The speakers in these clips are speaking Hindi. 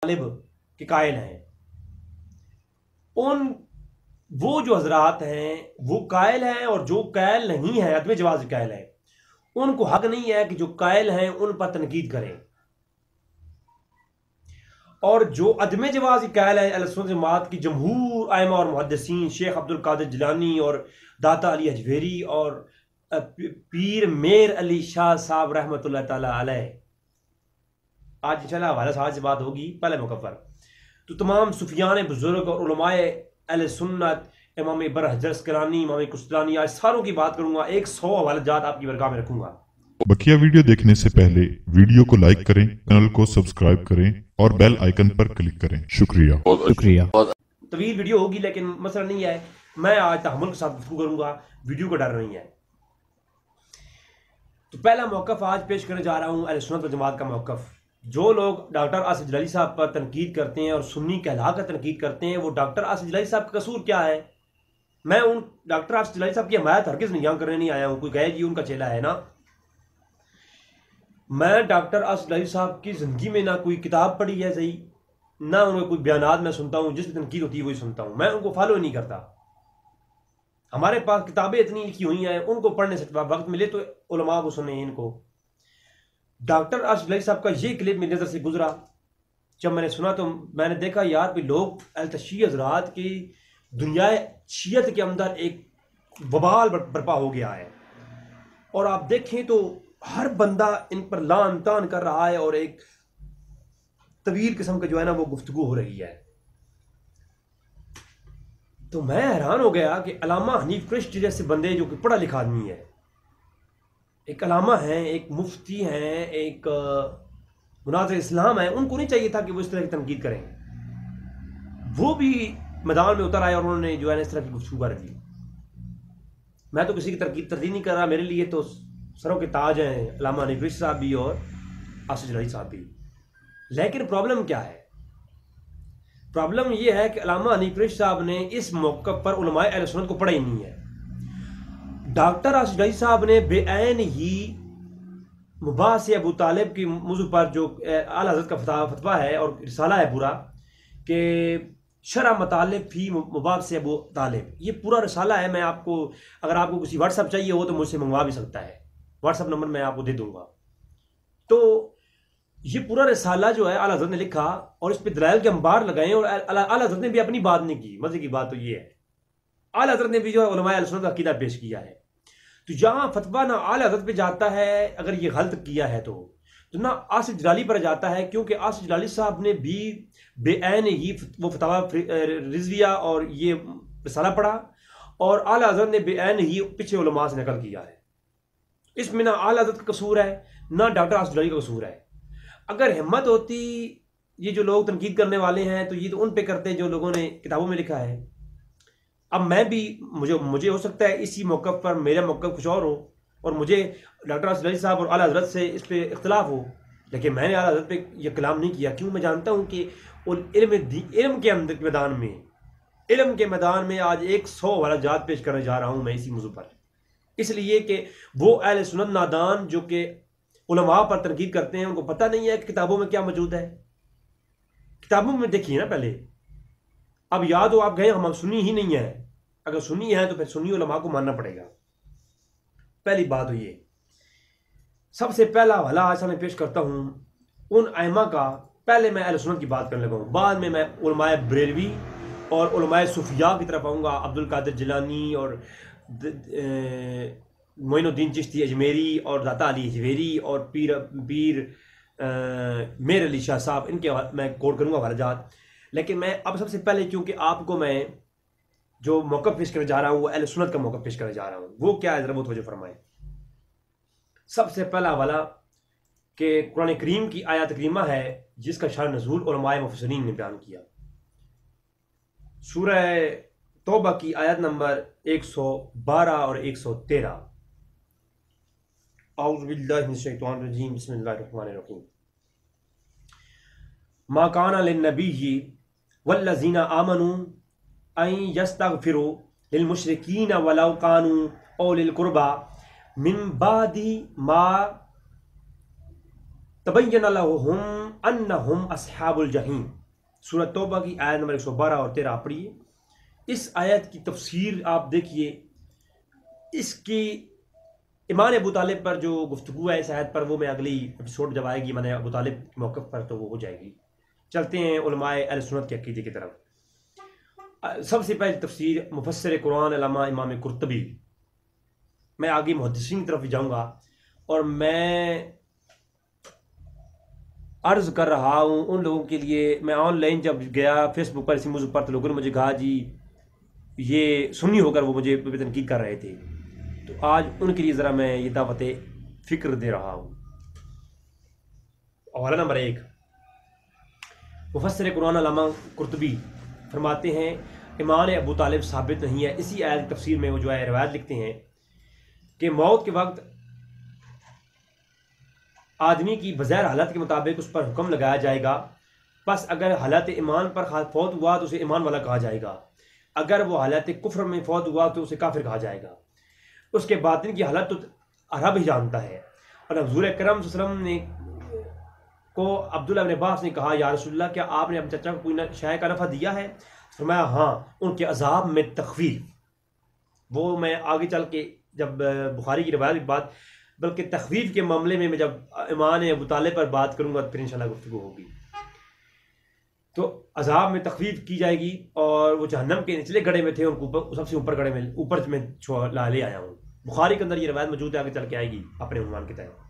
तालिब के कायल हैं, उन वो जो हजरात हैं वो कायल हैं, और जो कायल नहीं है, अदम जवाज कायल है, उनको हक नहीं है कि जो कायल हैं उन पर तनकीद करें। और जो अदम जवाज कायल है, अहले सुन्नत जमात की जमहूर आइमा और मुहद्दिसीन शेख अब्दुल कादिर जिलानी और दाता अली हजवेरी और पीर मेर अली शाह साहब रहमतुल्लाह ताला अलैह, आज इंशाल्लाह हवाला साहब से बात होगी पहले मौका पर, तो तमाम सुफियान बुजुर्ग और उलमाए अहले सुन्नत, इमाम इब्न हजर अस्कलानी, इमाम कुश्तलानी, आज सारों की बात करूंगा, 100 हवाला जात आपकी बरगाह में रखूंगा। बकिया वीडियो देखने से पहले वीडियो को लाइक करें, चैनल को सब्सक्राइब करें और बेल आइकन पर क्लिक करें। शुक्रिया। तवील वीडियो होगी लेकिन मसला नहीं है, मैं आज तहम्मुल के साथ गुफ्तगू करूंगा, वीडियो का डर नहीं है। तो पहला मौक़िफ़ आज पेश करने जा रहा हूं अहले सुन्नत व जमात का मौक़िफ़। जो लोग डॉक्टर आसिफ जलाली साहब पर तनकीद करते हैं और सुन्नी कहला कर तनकीद करते हैं, वो डॉक्टर आसिफ जलाली साहब का कसूर क्या है? मैं उन डॉक्टर आसिफ जलाली साहब की हमायत हरगिज़ नहीं करने नहीं आया हूं, कोई कहे जी उनका चेला है ना। मैं डॉक्टर आसिफ जलाली साहब की ज़िंदगी में ना कोई किताब पढ़ी है सही, ना उनके कोई बयानात मैं सुनता हूँ, जिस तनकीद होती है वही सुनता हूँ, मैं उनको फॉलो नहीं करता। हमारे पास किताबें इतनी लिखी हुई हैं, उनको पढ़ने से वक्त मिले तो उलमा को सुने। इनको डॉक्टर आसिफ जलाली साहब का ये क्लिप मेरी नज़र से गुजरा, जब मैंने सुना तो मैंने देखा यार भी लोग अल-तशी हज़रात की दुनिया शियत के अंदर एक वबाल बर्पा हो गया है, और आप देखें तो हर बंदा इन पर लान तान कर रहा है, और एक तवील किस्म का जो है ना वो गुफ्तगू हो रही है। तो मैं हैरान हो गया कि अल्लामा हनीफ कुरैशी जैसे बंदे जो कि पढ़ा लिखा आदमी है, एक अल्लामा है, एक मुफ्ती हैं, एक मुनाज़िर इस्लाम है, उनको नहीं चाहिए था कि वो इस तरह की तनकीद करें। वो भी मैदान में उतर आए और उन्होंने जो है इस तरह की गुफ्तगू कर दी। मैं तो किसी की तरदीद नहीं कर रहा, मेरे लिए तो सरों के ताज हैं अल्लामा हनीफ कुरैशी साहब भी और आसिफ जलाली साहब भी। लेकिन प्रॉब्लम क्या है? प्रॉब्लम यह है कि अल्लामा हनीफ कुरैशी साहब ने इस मौके पर उलमाए अहले सुन्नत को पढ़ा ही नहीं है। डॉक्टर आसिफ जलाली साहब ने बेऐन ही मुबास अबू तालिब की मौजू पर जो आला हज़रत का फतवा है और रिसाला है पूरा कि शरह मतालिब फी मुबास अबू तालिब, ये पूरा रिसाला है। मैं आपको, अगर आपको किसी व्हाट्सअप चाहिए हो तो मुझसे मंगवा भी सकता है, व्हाट्सअप नंबर मैं आपको दे दूंगा। तो ये पूरा रिसाला जो है आला हज़रत ने लिखा और इस पर दलाइल के अंबार लगाए, और आला हज़रत ने भी अपनी बात नहीं की। मजे की बात तो ये है, आला हज़रत ने भी जो है उलमाए अहले सुन्नत का अकीदा पेश किया है। तो जहां फतवा ना आला हज़रत पे जाता है, अगर ये गलत किया है तो ना आसिफ जलाली पर जाता है, क्योंकि आसिफ जलाली साहब ने भी बेऐन ही वो फतवा रिजविया और ये रिसाला पढ़ा, और आला हज़रत ने बेऐन ही पीछे उलमा से नकल किया है। इसमें ना आला हज़रत का कसूर है ना डॉक्टर आसिफ जलाली का कसूर है। अगर हिम्मत होती ये जो लोग तनकीद करने वाले हैं तो ये तो उन पे करते हैं जो लोगों ने किताबों में लिखा है। अब मैं भी, मुझे हो सकता है इसी मौक़िफ़ पर मेरा मौक़िफ़ कुछ और हो, और मुझे डॉक्टर आसिफ जलाली साहब और आला हज़रत से इस पे इख्तिलाफ हो, लेकिन मैंने आला हज़रत पे यह कलाम नहीं किया। क्यों? मैं जानता हूँ कि इल्म के अंदर इल्म के मैदान में आज 100 वाला जात पेश करने जा रहा हूँ मैं इसी मौजू पर, इसलिए कि वो अहले सुन्नत नादान जो कि उलमा पर तनकीद करते हैं, उनको पता नहीं है कि किताबों में क्या मौजूद है। किताबों में देखिए ना पहले, अब याद हो आप गए हम सुन्नी ही नहीं है, अगर सुन्नी है तो फिर सुन्नी उलमा को मानना पड़ेगा। पहली बात हो ये। सबसे पहला हवाला आज मैं पेश करता हूं उन आइमा का। पहले मैं अहले सुन्नत की बात करने लगा हूं, बाद में मैं उलमाए बरेलवी और उलमाए सूफिया की तरफ आऊँगा, अब्दुल कादिर जिलानी और मोइनुद्दीन चिश्ती अजमेरी और दाता अली हजवेरी और पीर मेर अली शाह साहब, इनके मैं कोट करूँगा हवालाजात। लेकिन मैं अब सबसे पहले, क्योंकि आपको मैं जो मौक़िफ़ पेश करने जा रहा हूँ वो अहले सुन्नत का मौक़िफ़ पेश करने जा रहा हूँ, वो क्या है ज़रा वो तवज्जो फरमाएं। सबसे पहला हवाला कि कुरान करीम की आयत करीमा है जिसका शान नज़ूल उलमाए मुफस्सिरीन ने बयान किया। सूरह तौबा की आयत नंबर 112 और 113। औज़ु बिल्लाहि मिनश शैतानिर रजीम, बिस्मिल्लाहिर रहमानिर रहीम। मा काना लिन्नबिय्यि वल्लज़ीना आमनू अन यस्तगफिरू लिल मुशरिकीन वलौ कानू औलिल कुर्बा मिन बादी मा तबय्यन लहुम अन्नहुम अस्हाबुल जहीम। सूरह तौबा की आयत नंबर 112 और 13 पढ़िए। इस आयत की तफसीर आप देखिए। इसकी ईमान अबू तालिब पर जो गुफ्तगू है इस आयत पर, वो मैं अगली एपिसोड जब आएगी मैंने अबू तालिब के मौक़िफ़ पर, तो वो हो जाएगी। चलते हैं उलमाए अहले सुन्नत के अक़ीदे की तरफ। सबसे पहले तफसीर मुफस्सिर कुरान अल्लामा इमाम कुर्तबी। मैं आगे मुहद्दिसीन की तरफ भी जाऊँगा और मैं अर्ज़ कर रहा हूँ उन लोगों के लिए। मैं ऑनलाइन जब गया फेसबुक पर इसी मौजूद पर, तो लोगों ने मुझे कहा जी ये सुन्नी होकर वो मुझे तनकीद कर रहे थे, तो आज उनके लिए ज़रा मैं ये दावत फ़िक्र दे रहा हूँ। हवाला नंबर 1, मुफस्सिर कुरान अल्लामा कुर्तबी फरमाते हैं ईमान अबू तालिब साबित नहीं है। इसी आयत की तफसीर में वो जो है रिवायत लिखते हैं कि मौत के वक्त आदमी की बज़ैर हालत के मुताबिक उस पर हुक्म लगाया जाएगा। बस अगर हालत ईमान पर फौत हुआ तो उसे ईमान वाला कहा जाएगा, अगर वो हालत कुफ्र में फौत हुआ तो उसे काफिर कहा जाएगा। उसके बातिन की हालत तो रब ही जानता है। और हुज़ूर अकरम सल्लल्लाहु अलैहि वसल्लम ने को अब्दुल्लाह इब्न अब्बास ने कहा, या रसूलल्लाह क्या आपने अपने चचा को कोई शय का नफ़ा दिया है? फरमाया हाँ, उनके अजाब में तखफीफ। वो मैं आगे चल के जब बुखारी की रिवायत की बात, बल्कि तखफीफ के मामले में मैं जब ईमान अबू तालिब पर बात करूँगा तो फिर इंशाल्लाह गुफ्तगू होगी। तो अजाब में तखफीफ की जाएगी और वो जहन्नम के निचले गड़े में थे, उनको सबसे ऊपर गड़े में ऊपर में ले आया हूँ। बुखारी के अंदर ये रवायत मौजूद है, आगे चल के आएगी अपने उन्वान के तहत।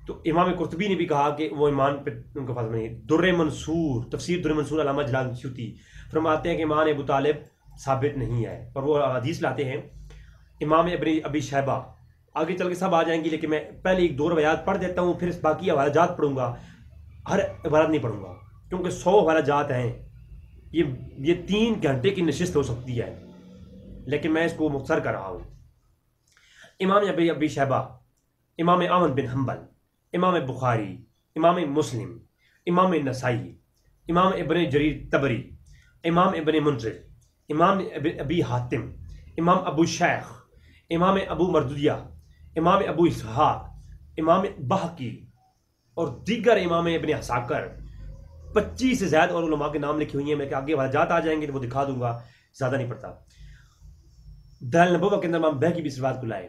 तो इमाम कुर्तबी ने भी कहा कि वो ईमान पे उनका फर्ज नहीं। दुर्र मंसूर, तफसीर दुर्र मंसूर अल्लामा जलाल सूती फरमाते हैं कि ईमान अबू तालिब साबित नहीं है, और वो हदीस लाते हैं इमाम अबी शैबा। आगे चल के सब आ जाएंगी, लेकिन मैं पहले एक दो रवायात पढ़ देता हूँ, फिर बाकी हवालाजात पढ़ूंगा। हर इबारत नहीं पढ़ूंगा क्योंकि 100 हवालाजात हैं। ये 3 घंटे की नशिस्त हो सकती है, लेकिन मैं इसको मुख्तसर कर रहा हूँ। इमाम अबी शैबा, इमाम अहमद बिन हम्बल, इमाम बुखारी, इमाम मुस्लिम, इमाम नसाई, इमाम इब्न जरीर तबरी, इमाम इब्न मुंज़िर, इमाम अबी हातिम, इमाम अबू शेख, इमाम अबू मरदुदिया, इमाम अबू इसहाक, इमाम बहकी और दीगर इमाम इब्न हसाकर, 25 से ज़्यादा और उलमा के नाम लिखे हुए हैं। मैं आगे वजात आ जाएंगे तो वो दिखा दूंगा, ज़्यादा नहीं पड़ता। दलाइल नबुव्वा के अंदर इमाम बहकी भी इस रवायत को लाए,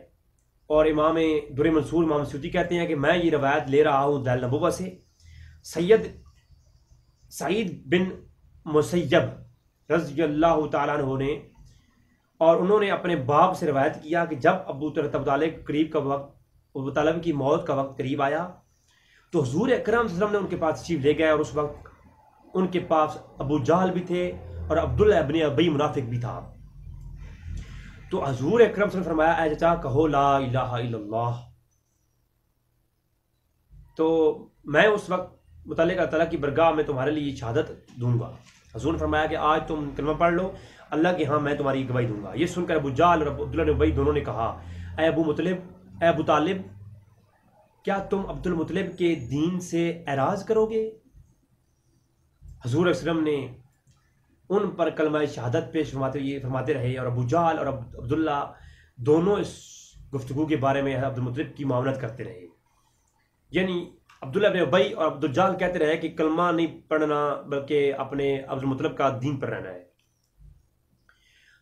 और इमाम दुर्र मंसूर इमाम सूती कहते हैं कि मैं ये रवायत ले रहा हूँ दलाइल नबुव्वा से। सैयद सईद बिन मुसय्यब रज़ियल्लाहु तआला अन्हु ने, और उन्होंने अपने बाप से रवायत किया कि जब अबू तालिब करीब का वक्त, अबू तालिब की मौत का वक्त करीब आया तो हुज़ूर अकरम सल्लल्लाहु अलैहि वसल्लम ने उनके पास तशरीफ ले गए, और उस वक्त उनके पास अबू जहल भी थे और अब्दुल्ला इब्न अबी मुनाफिक भी था। तो हुज़ूर अकरम सल्लल्लाहु अलैहि वसल्लम ने फरमाया, ऐ चचा कहो ला इलाहा इल्लल्लाह। तो मैं उस वक्त मुतल्लिक़ अल्लाह ताला की बरगाह में तुम्हारे लिए शहादत दूंगा। हुज़ूर ने फरमाया कि आज तुम कलमा पढ़ लो, अल्लाह के हाँ मैं तुम्हारी गवाही दूंगा। ये सुनकर अबू जहल और अब्दुल्ला ने उबई दोनों ने कहा, ऐ अबू तालिब, क्या तुम अब्दुल मुत्तलिब के दीन से एराज करोगे? हुज़ूर वसल्लम ने उन पर कलमा शहादत पेश फरमाते रहे, और अबू जहल और अब्दुल्ला दोनों इस गुफ्तगू के बारे में अब्दुल मुत्तलिब की मामलत करते रहे। यानी अब्दुल्ला इब्न उबई और अब्दुल जहल कहते रहे कि कलमा नहीं पढ़ना, बल्कि अपने अब्दुल मुत्तलिब का दीन पर रहना है।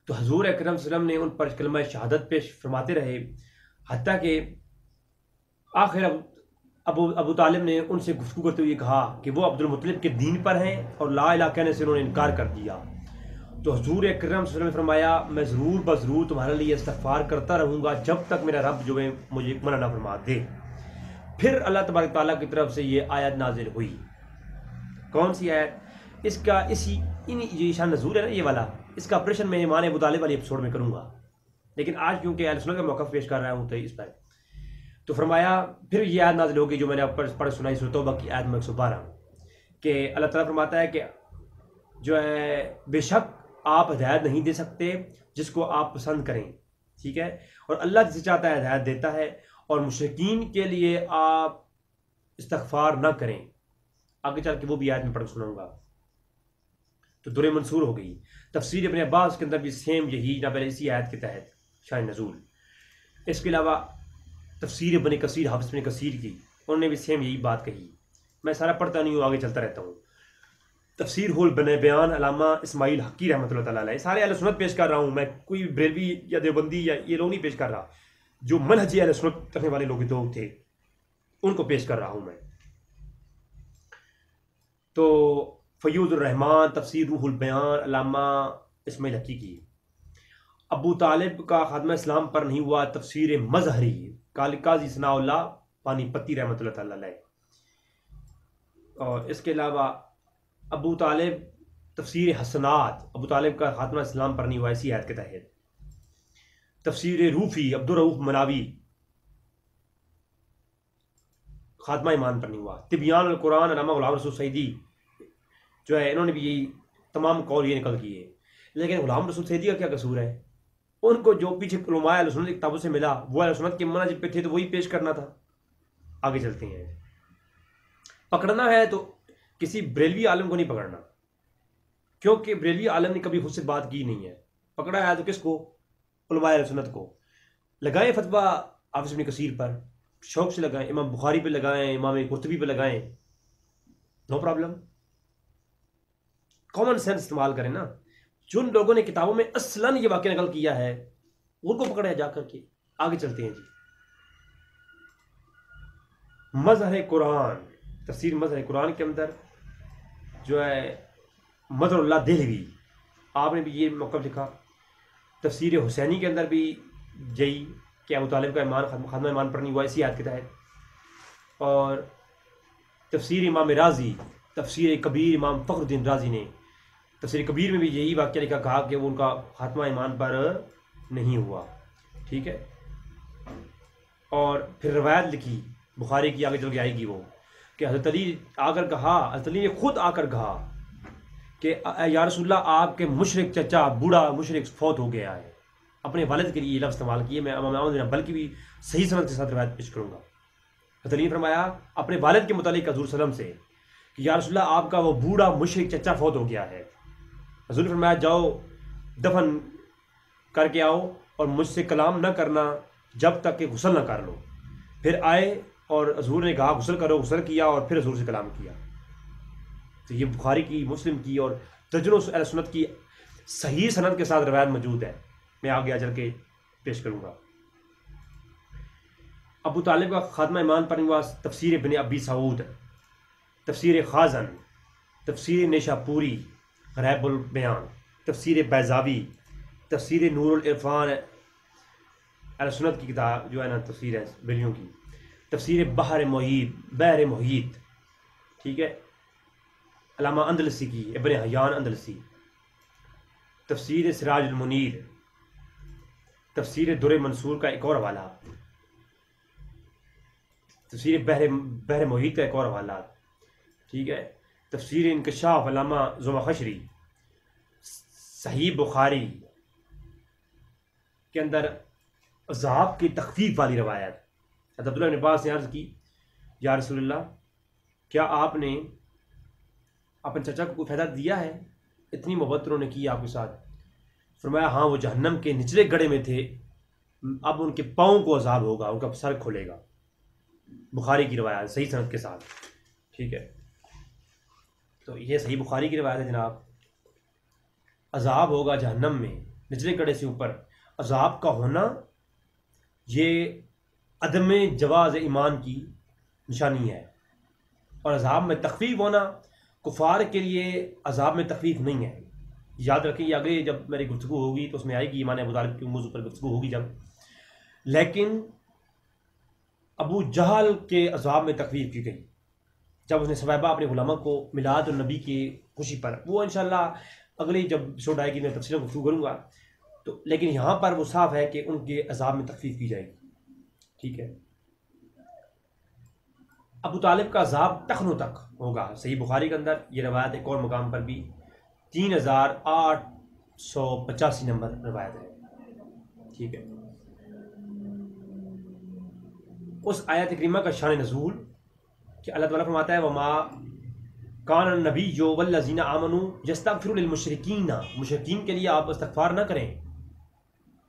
तो हुज़ूर अकरम सल्लल्लाहु अलैहि वसल्लम ने उन पर कलमा शहादत पेश फरमाते रहे, हत्ता कि आखिर अबू तालिब ने उनसे गुफ्तगू करते हुए कहा कि वो अब्दुल मुत्तलिब के दीन पर हैं, और ला इलाहा कहने से उन्होंने इनकार कर दिया। तो हुज़ूर अकरम सल्लल्लाहु अलैहि वसल्लम ने फरमाया, मैं ज़रूर बज़रूर तुम्हारे लिए इस्तग़फ़ार करता रहूँगा जब तक मेरा रब जो है मुझे मना ना फरमा दे। फिर अल्लाह तबारक ताला की तरफ से ये आयत नाजिल हुई। कौन सी आयत? इसका ये शान नज़ूल है ना, ये वाला, इसका ऑपरेशन मैं ईमान अबू तालिब वाली एपिसोड में करूँगा, लेकिन आज क्योंकि अहले सुन्नत का मौक़िफ़ पेश कर रहा हूँ तो इस पर। तो फरमाया फिर ये आयत नाज़िल होगी जो मैंने आप पढ़ सुनाई, सूरह तौबा की आयत 112, कि अल्लाह ताला फरमाता है कि जो है बेशक आप हिदायत नहीं दे सकते जिसको आप पसंद करें, ठीक है, और अल्लाह जिसे चाहता है हिदायत देता है, और मुशरिकीन के लिए आप इस्तग़फ़ार ना करें। आगे चल के वो भी आयत में पढ़ सुनाऊंगा। तो दुर्र मंसूर हो गई। तफसीर इब्न अब्बास के अंदर भी सेम यही ना, पहले इसी आयत के तहत शान नज़ूल। इसके अलावा तफसीर इब्न कसीर, हाफ़िज़ इब्न कसीर की, उन्होंने भी सेम यही बात कही मैं सारा पढ़ता नहीं हूँ, आगे चलता रहता हूँ। तफसीर हुल बयान अल्लामा इस्माइल हक्की रहमतुल्लाह तआला अलैह, सारे अहले सुन्नत पेश कर रहा हूँ मैं, कोई बरेलवी या देवबंदी या ये लोग नहीं पेश कर रहा, जो मनहजी अहले सुन्नत करने वाले लोग तो थे उनको पेश कर रहा हूँ मैं। तो फयूज़ुर रहमान तफसीर रूहुल बयान अल्लामा इस्माइल हक्की की। अबू तालिब का खात्मा इस्लाम पर नहीं हुआ तफसीर मजहरी काजी सनाउल्लाह पानीपत्ती रहमतुल्लाह तआला अलैह। और इसके अलावा अबू तालिब तफसीर हसनात, अबू तालिब का खात्मा इस्लाम पर नहीं हुआ इसी आयत के तहत। तफसीर रूफ़ी अब्दुर्रऊफ़ मनावी खात्मा ईमान पर नहीं हुआ। तिबियान अल कुरान अल्लामा गुलाम रसूल सईदी जो है, इन्होंने भी यही तमाम कौल ये निकल किए। लेकिन गुलाम रसूल सईदी का क्या कसूर है? उनको जो पीछे उलमाए अहले सुन्नत की किताबों से मिला वो अहले सुन्नत के मनहज पे थे तो वही पेश करना था। आगे चलते हैं। पकड़ना है तो किसी बरेलवी आलम को नहीं पकड़ना, क्योंकि बरेलवी आलम ने कभी खुद से बात की नहीं है। पकड़ा है तो किसको? उलमाए अहले सुन्नत को। लगाएं फतवा हाफिज़ इब्न कसीर पर, शौक से लगाएं, इमाम बुखारी पे लगाएं, इमाम कुर्तुबी पे लगाएं, नो प्रॉब्लम। कॉमन सेंस इस्तेमाल करें ना। जिन लोगों ने किताबों में असलन ये वाक़या नकल किया है उनको पकड़े जा करके। आगे चलते हैं जी। मज़हर कुरान, तफसीर मज़हर कुरान के अंदर जो है मदरुल्लाह देहलवी आपने भी ये मौक़िफ़ लिखा। तफसीर हुसैनी के अंदर भी यही कि अबू तालिब का ईमान खात्मा ईमान पर नहीं हुआ इसी आयत के तहत। और तफसीर इमाम राजी, तफसीर कबीर इमाम फ़खरुद्दीन राजी ने तफसीर कबीर में भी यही वाक़या लिखा, कहा कि वो उनका खात्मा ईमान पर नहीं हुआ। ठीक है। और फिर रवायत लिखी बुखारी की, आगे चल के आएगी वो, कि हज़रत अली आकर कहा, हज़रत अली ने खुद आकर कहा कि या रसूलल्लाह आपके मुशरिक चचा बूढ़ा मुशरिक फौत हो गया है। अपने वालिद के लिए ये लफ्ज़ इस्तेमाल किए। मैं बल्कि भी सही सनद के साथ रवायत पेश करूँगा। हज़रत अली ने फरमाया अपने वालिद के मुतालिक हज़ूर सल्लम से कि या रसूलल्लाह आपका वो बूढ़ा मुशरिक चचा फौत हो गया है। हज़ूर ने फरमाया जाओ दफन करके आओ और मुझसे कलाम न करना जब तक कि गुस्ल न कर लो। फिर आए और हज़ूर ने कहा गुस्ल करो, गुस्ल किया और फिर हज़ूर से कलाम किया। तो ये बुखारी की, मुस्लिम की और दर्जनों अहले सुन्नत की सही सनद के साथ रवायत मौजूद है। मैं आगे चल के पेश करूँगा। अबू तालिब का खात्मा ईमान पर हुआ तफसीर इब्न अबी सऊद, तफसीर खाज़न, तफसीर निशापुरी गरैबुल बयान, तफसीर बैज़ावी, तफसीर नूरुल इरफान अहले सुन्नत की किताब जो है ना तफसीर है बलियों की, तफसीर बहर मुहीत। ठीक है। अल्लामा अंदलसी की, इब्न हयान अंदलसी, तफसीर सिराजुल मुनीर, तफसीर दुर मंसूर का एक और हवाला, तफसीर बहर मुहीत का एक और हवाला। ठीक है। तफसीर इंकशाफ अल्लामा ज़ुमख़शरी, सही बुखारी के अंदर अज़ाब की तख़फ़ीफ़ वाली रवायत। अब्दुल्लाह इब्न अब्बास ने अर्ज़ की या रसूलल्लाह क्या आपने अपने चचा को कोई फ़ायदा दिया है? इतनी मोहब्बत उन्होंने की आपके साथ। फरमाया हाँ वो जहन्नम के निचले गड्ढे में थे, अब उनके पाँव को अज़ाब होगा, उनका सर खुलेगा। बुखारी की रवायत सही सनद के साथ। ठीक है। तो ये सही बुखारी की रवायत है जनाब। अज़ाब होगा जहन्नम में निचले गड्ढे से ऊपर। अज़ाब का होना ये अदम जवाज़ ईमान की निशानी है। और अज़ाब में तख़फ़ीफ़ होना कुफ़ार के लिए अज़ाब में तख़फ़ीफ़ नहीं है। याद रखें, ये आगे जब मेरी गुफ्तगू होगी तो उसमें आएगी, ईमान अबू तालिब के मौज़ू पर गुफ्तगू होगी जब। लेकिन अबू जहल के अज़ाब में तख़फ़ीफ़ की गई जब उसने सवाबा अपने गुलामा को मिलाद और नबी की खुशी पर। वो इंशाअल्लाह अगली जब एपिसोड आएगी मैं तफसील गुफ्तगू करूँगा। तो लेकिन यहाँ पर वो साफ़ है कि उनके अज़ाब में तख़फ़ीफ़ की जाएगी। ठीक है। अबू तालिब का अज़ाब तखनों तक होगा। सही बुखारी के अंदर ये रवायत एक और मुकाम पर भी 3885 नंबर रवायत है। ठीक है। उस आयत करीमा का शान नज़ूल कि अल्लाह ताला फरमाता है वमा कान नबी वल्लज़ीना आमनू यस्तगफिरू लिल मुशरिकीन, मुशरिकीन के लिए आप इस्तग़फ़ार न करें,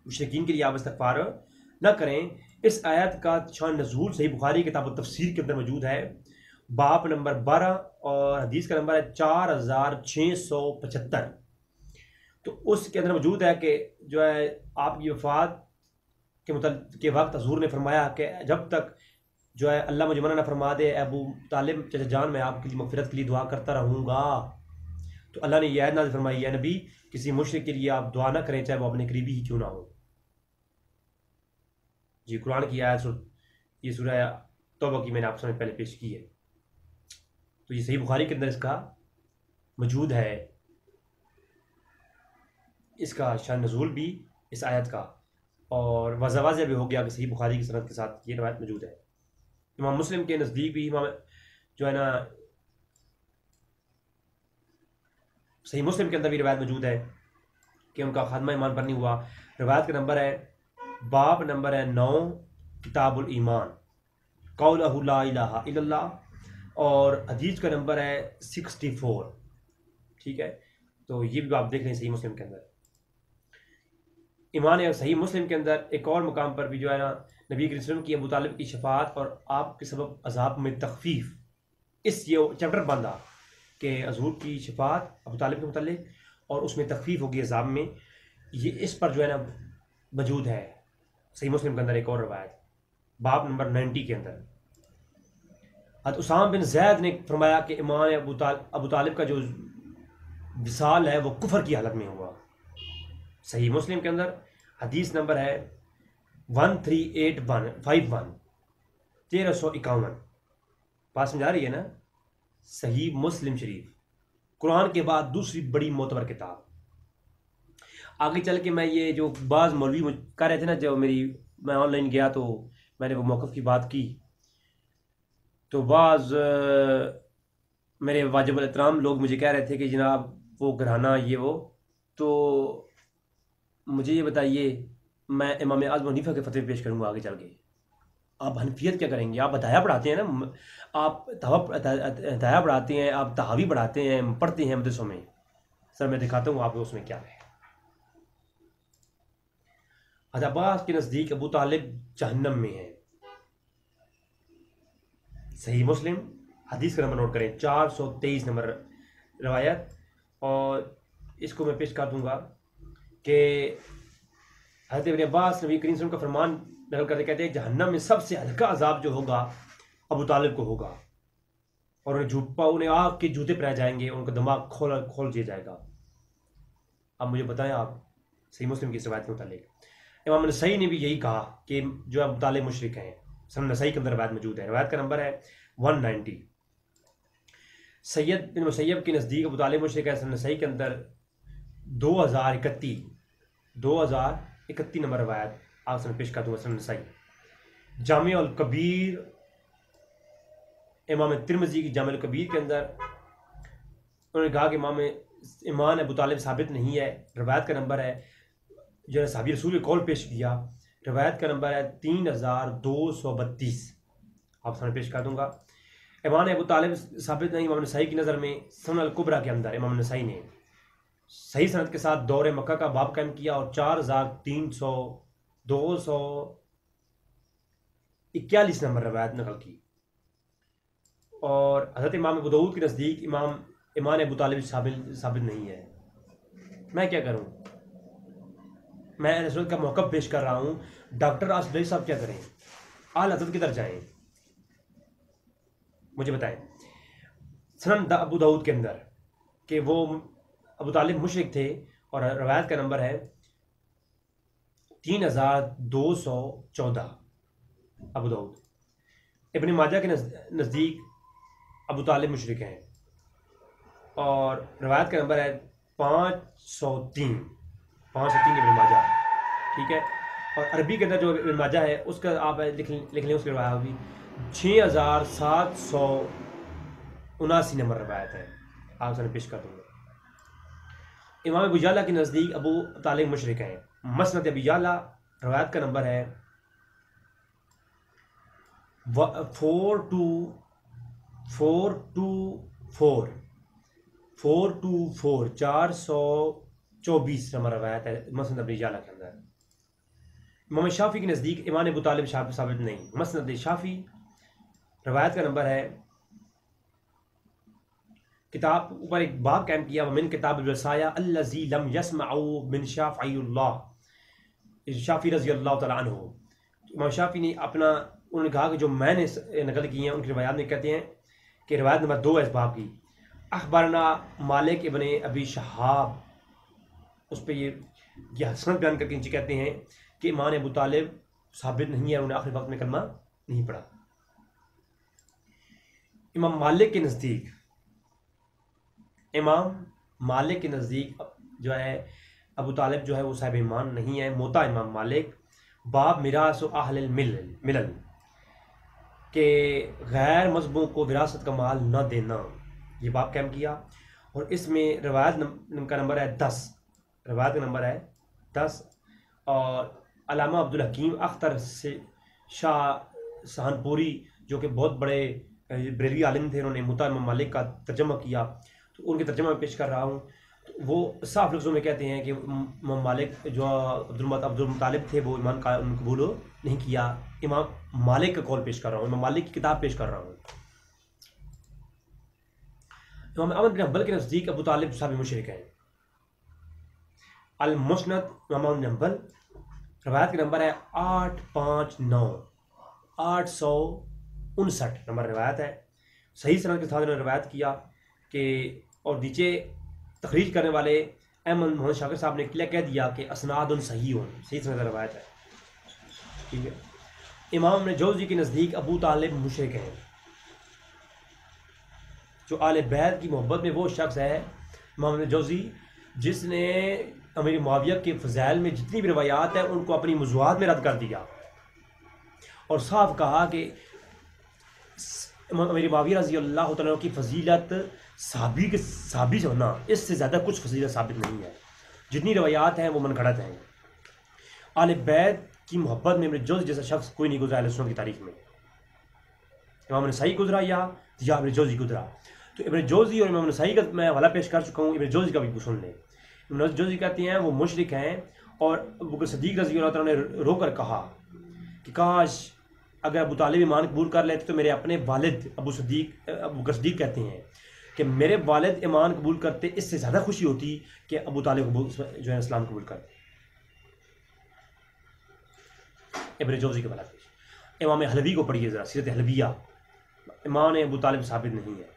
मुशरिकीन के लिए आप इस्तग़फ़ार न करें। इस आयत का शान नज़ूल सही बुखारी किताब तफसीर के अंदर मौजूद है। बाप नंबर 12 और हदीस का नंबर है 4675। तो उसके अंदर मौजूद है कि जो है आपकी वफात के वक्त हजूर ने फरमाया कि जब तक जो है अल्लाह मुझे मना ना फरमा दे, अबू तालिब चचा जान, मैं आपके लिए मगफिरत के लिए दुआ करता रहूँगा। तो अल्लाह ने यह आयत नाज़िल फरमाई, या नबी किसी मुशरिक के लिए आप दुआ ना करें, चाहे वो अपने करीबी ही क्यों ना हो। जी, कुरान की आयत ये सूरह तौबा की मैंने आपके सामने पहले पेश की है। तो ये सही बुखारी के अंदर इसका मौजूद है, इसका शान नज़ूल भी इस आयत का, और वाज़ह भी हो गया कि सही बुखारी की सनद के साथ ये रवायत मौजूद है। इमाम मुस्लिम के नज़दीक भी इमाम जो है ना सही मुस्लिम के अंदर भी रवायत मौजूद है कि उनका खात्मा ईमान पर नहीं हुआ। रवायत का नंबर है, बाब नंबर है 9, किताबुल ईमान, कौलहु ला इलाहा इल्लल्लाह, और हदीस का नंबर है 64। ठीक है, तो ये भी आप देख लें सही मुस्लिम के अंदर। ईमान है सही मुस्लिम के अंदर एक और मुकाम पर भी जो है ना नबी करीम सल्लल्लाहु अलैहि वसल्लम की अबू तालिब की शफात और आपके सबब अजाब में तखफीफ, इस ये चैप्टर बंदा कि हजूर की शफात अबू तालिब के मुतल्लिक और उसमें तखफीफ होगी अजाब में, ये इस पर जो है ना मौजूद है सही मुस्लिम के अंदर एक और रवायत बाब नंबर 90 के अंदर। उसामा बिन जैद ने फरमाया कि ईमान अबू तालिब का जो विसाल है वो कुफर की हालत में हुआ। सही मुस्लिम के अंदर हदीस नंबर है 138151, 1351। बात समझा रही है ना? सही मुस्लिम शरीफ कुरान के बाद दूसरी बड़ी मोतबर किताब। आगे चल के मैं ये जो बाज़ मौलवी कह रहे थे ना, जब मैं ऑनलाइन गया तो मैंने वो मौक़िफ़ की बात की, तो बाज़ मेरे वाजिबुल एहतराम लोग मुझे कह रहे थे कि जनाब वो घराना ये वो, तो मुझे ये बताइए, मैं इमाम आज़म हनीफा के फतवे पेश करूँगा आगे चल के। आप हनफियत क्या करेंगे? आप हदाया पढ़ाते हैं ना, आप हदाया पढ़ाते हैं, आप तहावी पढ़ाते हैं, पढ़ते हैं मदरसों में। सर मैं दिखाता हूँ आपको उसमें क्या है। अब्बास के नज़दीक अबू तालिब जहन्नम में है। सही मुस्लिम हदीस का नंबर नोट करें, 423 नंबर रवायत, और इसको मैं पेश कर दूंगा कि हज़रत इब्न अब्बास नबी करीम सल्लल्लाहु अलैहि वसल्लम का फरमान नकल करते कहते हैं, जहन्नम में सबसे हल्का अजाब जो होगा अबू तालिब को होगा, और उन्हें आग के जूते पहनाए जाएंगे, उनका दिमाग खोल दिया जाएगा। अब मुझे बताएं आप सही मुस्लिम की इस रवायत के मुतालिक। इमाम नसई ने भी यही कहा कि जो अबू तालिब मुशरिक हैं। सन नसई के अंदर रवायत मौजूद है, रवायत का नंबर है 190। सैयद बिन मुसैयब के नज़दीक अबू तालिब मुशरिक है। सन नसई के अंदर 2031 नंबर रवायत आप सन पेश कर दूँगा। सन नसई जामे अल कबीर, इमाम तिरमिज़ी की जामे अल कबीर के अंदर उन्होंने कहा कि ईमान अबू तालिब साबित नहीं है। रवायत का नंबर है जो है साहबी रसूल कौल पेश किया, रवायत का नंबर है 3232। आप सामने पेश कर दूंगा। ईमान अबू तालिब साबित नहीं इमाम नसाई की नज़र में। सुनन अल कुबरा के अंदर इमाम नसाई ने सही सनद के साथ दौरे मक्का का बाब कायम किया और 4341 नंबर रवायत नकल की। और हज़रत इमाम अबू दाऊद के नज़दीक ईमान अबू तालिब साबित नहीं है। मैं क्या करूं? मैं रसूल का मौक़िफ़ पेश कर रहा हूं। डॉक्टर आसफ साहब क्या करें? आल हज़रत किधर जाएं? मुझे बताएं। सनन अबू दाऊद के अंदर कि वो अबू तालिब मुशरिक थे, और रवायत का नंबर है 3214। अबू दाऊद। इब्न माजा के नज़दीक अबू तालिब मुशरिक हैं, और रवायत का नंबर है 503 इब्न माजा। ठीक है, और अरबी के अंदर जो इब्न माजा है उसका आप लिख लें, उसकी रवायत भी 6779 नंबर रवायत है। आप उसने पेश कर दूँगा। इमाम अबू याला के नज़दीक अबू तालिब मुशरिक हैं। मसनद अबू याला रवायत का नंबर है 424 नंबर रवायत है मसनद अबू याला के अंदर। इमाम शाफी के नज़दीक ईमान अबू तालिब साबित नहीं। मसनद शाफी रवायत का नंबर है किताब ऊपर एक बाब कायम किया, मिन किताब रसाया अल्लज़ी लम यस्मउ मिन शाफ़िउल्लाह, शाफ़ी रज़ी अल्लाह तआला अन्हु। इमाम शाफ़ी ने अपना उन्होंने कहा कि जो मैंने नकल की हैं उनकी रिवायात में कहते हैं कि रिवायत नंबर 2 है इस बाब की, अखबारना मालिक इब्ने अबी शहाब, उस पर ये हसनत बयान करके नीचे कहते हैं कि इमाम अबू तालिब साबित नहीं है, उन्होंने आखिरी वक्त में कलमा नहीं पढ़ा। इमाम मालिक के नज़दीक, इमाम मालिक के नज़दीक जो है अबू तालिब जो है वो साहिब ईमान नहीं है। मोता इमाम मालिक बाब मिरास अहल मिलल के गैर मजहबों को विरासत का माल न देना, ये बाब कायम किया। और इसमें रवायत का नंबर है 10, रवायत का नंबर है 10। और अल्लामा अब्दुल हकीम अख्तर से शाह सहानपुरी जो कि बहुत बड़े बरेलवी आलिम थे, उन्होंने मुता इमाम मालिक का तर्जमा किया, तो उनके तर्जमा में पेश कर रहा हूँ। तो वो साफ लफ्ज़ों में कहते हैं कि इमाम मालिक जो अब्दुल मुतालिब थे वो ईमान का कबूल नहीं किया। इमाम मालिक का कौल पेश कर रहा हूँ, इमाम मालिक की किताब पेश कर रहा हूँ। इमाम अहमद बिन हंबल के नज़दीक अबू तालिब साहब मुशरिक हैं। अल मुस्नद इमाम अहमद बिन हंबल, रवायत का नंबर है 859, 859 नंबर रवायत है। सही सनद के साथ उन्होंने रवायत किया कि, और नीचे तखरीज करने वाले अहमद मोहम्मद शाकिर साहब ने क्लियर कह दिया कि असनादुन सही हो, सही सनद रवायत है, ठीक है। इमाम ने जौज़ी के नज़दीक अबू तालिब मुशरिक हैं। जो आले बैत की मोहब्बत में वो शख्स है इमाम ने जौज़ी जिसने अमीर मुआविया के फ़ज़ाइल में जितनी भी रवायात हैं उनको अपनी मौज़ूआत में रद्द कर दिया और साफ कहा कि अमीर मुआविया रज़ी अल्लाह तआला की फ़जीलत साबित होना, इससे ज़्यादा कुछ फ़जीलत साबित नहीं है। जितनी रवायात हैं वो मनगढ़ंत हैं। आले बैत की मोहब्बत में इब्न जौज़ी जैसा शख्स कोई नहीं गुजरा अहले सुन्नत की तारीख में। इमाम नसाई गुजरा या इब्न जौज़ी गुजरा, तो इब्न जौज़ी और इमाम नसाई का मैं हवाला पेश कर चुका हूँ, इब्न जौज़ी का भी सुन लें। इब्न जौज़ी कहते हैं वो मुशरिक हैं और अबू बकर सिद्दीक़ रज़ी अल्लाह तआला ने रोकर कहा कि काश अगर अबू तालिब ईमान कबूल कर लेते तो मेरे अपने वालिद अबू बकर सिद्दीक़ कहते हैं कि मेरे वालिद ईमान कबूल करते, इससे ज़्यादा खुशी होती कि अबू तालिब जो है इस्लाम कबूल करते। इब्न जौज़ी के वाला पेश। इमाम हलवी को पढ़िए ज़रा, सीरत हलविया, ईमान अबू तालिब साबित नहीं है,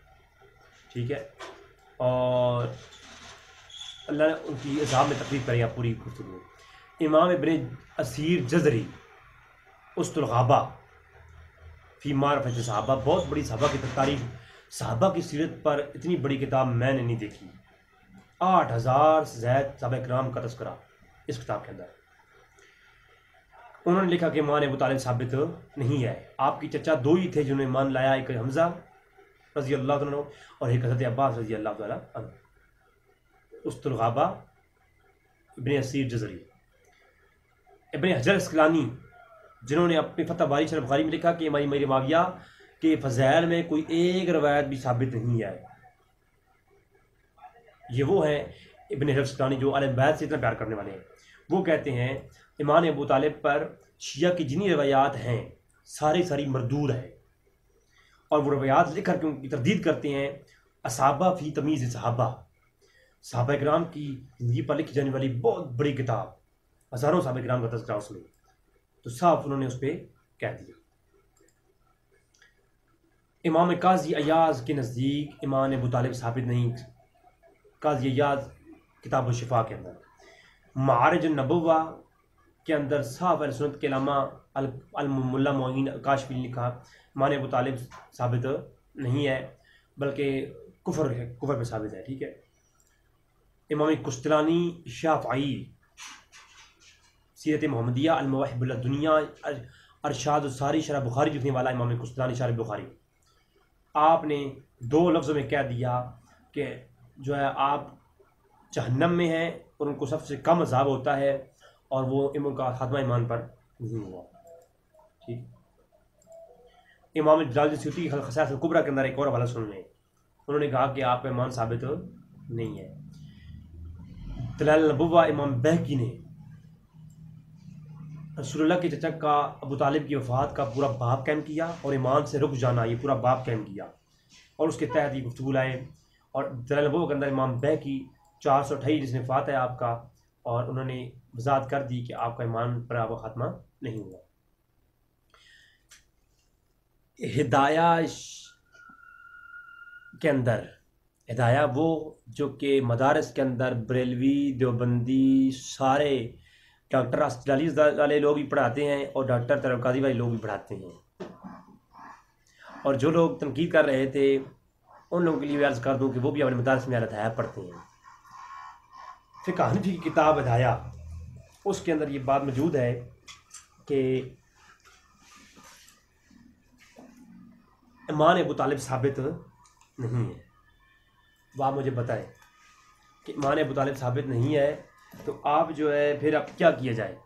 ठीक है। और अल्लाह ने उनकी इज़ाब में तकलीफ करी आप पूरी गुफ्तगू। इमाम इब्न असीर जज़री उस्तुल ग़ाबा फ़ी मारिफ़त सहाबा, बहुत बड़ी सहाबा की तारीफ़, सहाबा की सीरत पर इतनी बड़ी किताब मैंने नहीं देखी। 8000 से ज़ायद सहाबा किराम का तज़किरा इस किताब के अंदर। उन्होंने लिखा कि ईमान अबू तालिब साबित नहीं है। आपकी चचा दो ही थे जिन्होंने ईमान लाया, एक हमज़ा रज़ी अल्लाह तआला और एक हज़रत अब्बास रज़ी अल्लाह तआला अन्हु। उस्तुल ग़ाबा इब्न असीर जज़री। इब्न हजर अस्क़लानी जिन्होंने अपनी फ़तह बारी शरफ़ बुख़ारी में लिखा कि इमाम मुआविया के फ़ज़ाइल में कोई एक रवायत भी साबित नहीं है। ये वो हैं इब्न हजर अस्क़लानी जो अहले बैत से इतना प्यार करने वाले हैं। वो कहते हैं ईमान अबू तालिब पर शिया की जितनी रवायात हैं सारी मरदूद है और वो रवायात लिख करके उनकी तरदीद करते हैं। असाबा फ़ी तमीज़ सहाबा, सहाबा किराम की ज़िंदगी पर लिखी जाने वाली बहुत बड़ी किताब, हज़ारों सहाबा किराम का तज़किरा उसमें, तो साफ उन्होंने उस पर कह दिया। इमाम काज़ी अयाज़ के नज़दीक ईमान अबू तालिब साबित नहीं। काज़ी अयाज़ किताब शिफा के अंदर, मारिज नबुव्वा के अंदर साफ अहले सुन्नत के अल्लामा मुल्ला मोइन काशफी ने लिखा ईमान अबू तालिब साबित नहीं है बल्कि कुफर है, कुफर पे साबित है, ठीक है। इमाम कुश्तलानी शाफ़ई सीरत मोहम्मदिया अल मवाहिबुल दुनिया अरशाद सारी शरह बुखारी लिखने वाला इमाम कुश्तलानी शरह बुखारी, आपने दो लफ्ज़ों में कह दिया कि जो है आप जहन्नम में हैं और उनको सबसे कम अज़ाब होता है और वो उनका खात्मा ईमान पर नहीं हुआ, ठीक। इमाम जलालुद्दीन सूती की ख़साइस अल कुबरा के अंदर एक और हवाला सुन लें। उन्होंने कहा कि आपका ईमान साबित नहीं है। दलाइल नबुव्वा इमाम बहकी ने रसूलुल्लाह के चचा का अबू तालिब की वफ़ात का पूरा बाब कायम किया और ईमान से रुक जाना, ये पूरा बाब कायम किया और उसके तहत ये गुफ्तगू लाए और दलाइल नबूवत के अंदर इमाम बैकी 428 जिसने वफ़ात है आपका, और उन्होंने वज़ाहत कर दी कि आपका ईमान पर आपका खात्मा नहीं हुआ। हिदाया के अंदर, हिदाया वो जो कि मदारस के अंदर बरेलवी देवबंदी सारे डॉक्टर अस्पताली वाले लोग भी पढ़ाते हैं और डॉक्टर तरक़ादी वाले लोग भी पढ़ाते हैं। और जो लोग तनकीद कर रहे थे उन लोगों के लिए अर्ज़ कर दूं कि वो भी अपने मदारस में हिदाया पढ़ते हैं। फ़िक़्ह हनफ़ी की किताब हिदाया, उसके अंदर ये बात मौजूद है कि ईमान अबू तालिब साबित नहीं है। वो आप मुझे बताएं कि ईमान अबू तालिब साबित नहीं है तो आप जो है फिर अब क्या किया जाए।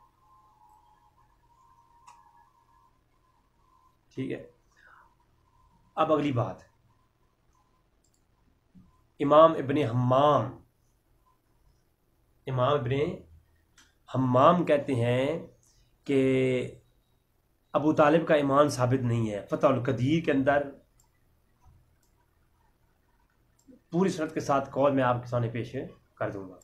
ठीक है, अब अगली बात, इमाम इब्ने हम्माम कहते हैं कि अबू तालिब का ईमान साबित नहीं है। फतहुल कदीर के अंदर पूरी सनद के साथ कौल मैं आपके सामने पेश कर दूंगा।